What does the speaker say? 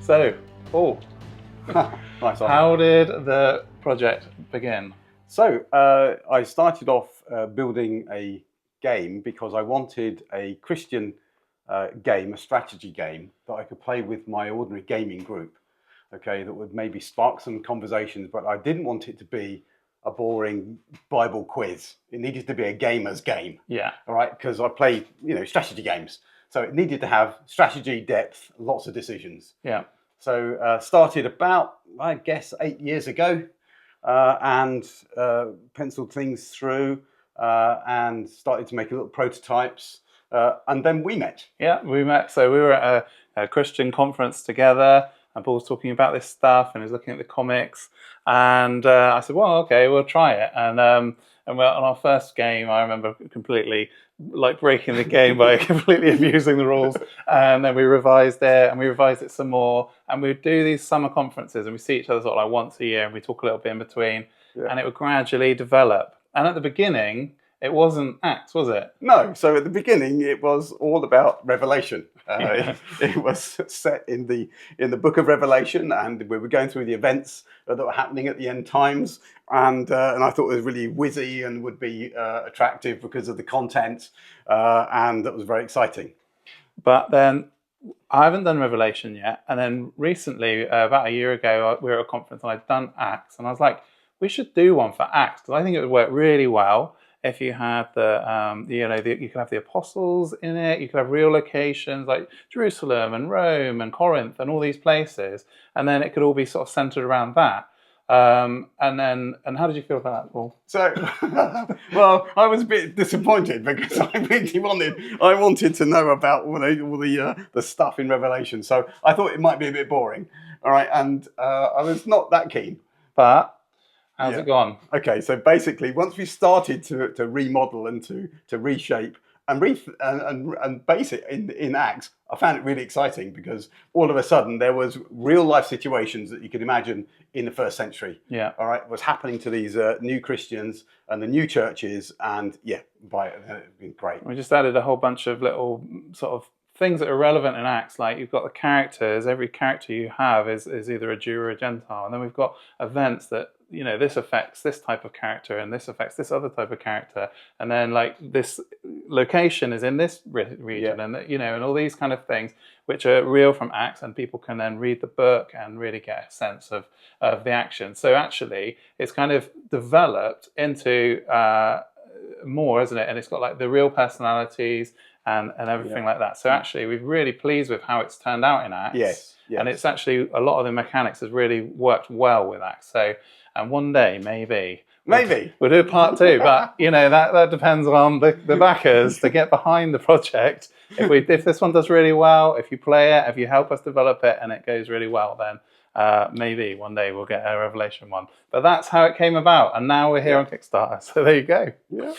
So, Paul, Nice. how did the project begin? So I started off building a game because I wanted a Christian game, a strategy game that I could play with my ordinary gaming group. Okay, that would maybe spark some conversations, but I didn't want it to be a boring Bible quiz. It needed to be a gamer's game. Yeah. All right, because I play, strategy games, so it needed to have strategy, depth, lots of decisions. Yeah. So started about, I guess, 8 years ago, and penciled things through and started to make little prototypes, and then we met. Yeah, we met. So we were at a Christian conference together, and Paul was talking about this stuff, and he was looking at the comics. And I said, "Well, okay, we'll try it." And we're on our first game. I remember completely breaking the game by completely abusing the rules. And then we revised it, and we revised it some more. And we would do these summer conferences, and we see each other sort of like once a year, and we talk a little bit in between. Yeah. And it would gradually develop. And at the beginning, it wasn't Acts, was it? No. So at the beginning, it was all about Revelation. It was set in the book of Revelation, and we were going through the events that were happening at the end times. And I thought it was really whizzy and would be attractive because of the content, and that was very exciting. But then I haven't done Revelation yet. And then recently, about a year ago, we were at a conference and I'd done Acts, and I was like, we should do one for Acts because I think it would work really well. If you had you could have the apostles in it, you could have real locations like Jerusalem and Rome and Corinth and all these places, and then it could all be sort of centered around that. And how did you feel about that, Paul? So, well, I was a bit disappointed because I really wanted to know about all the stuff in Revelation. So I thought it might be a bit boring. All right, and I was not that keen. But how's it gone? Okay, so basically, once we started to remodel and to reshape and base it in Acts, I found it really exciting because all of a sudden there was real life situations that you could imagine in the first century. Yeah. All right, was happening to these new Christians and the new churches, and it's been great. We just added a whole bunch of little sort of things that are relevant in Acts, like you've got the characters. Every character you have is either a Jew or a Gentile, and then we've got events that this affects this type of character and this affects this other type of character, and then like this location is in this region, and and all these kind of things which are real from Acts, and people can then read the book and really get a sense of the action. So actually it's kind of developed into more, isn't it? And it's got like the real personalities and everything like that. So actually we're really pleased with how it's turned out in Acts. Yes. And it's actually a lot of the mechanics has really worked well with Acts. So and one day maybe we'll do part 2, but that depends on the backers to get behind the project. If this one does really well, if you play it, if you help us develop it and it goes really well, then maybe one day we'll get a Revelation one. But that's how it came about, and now we're here on Kickstarter. So there you go. Yeah.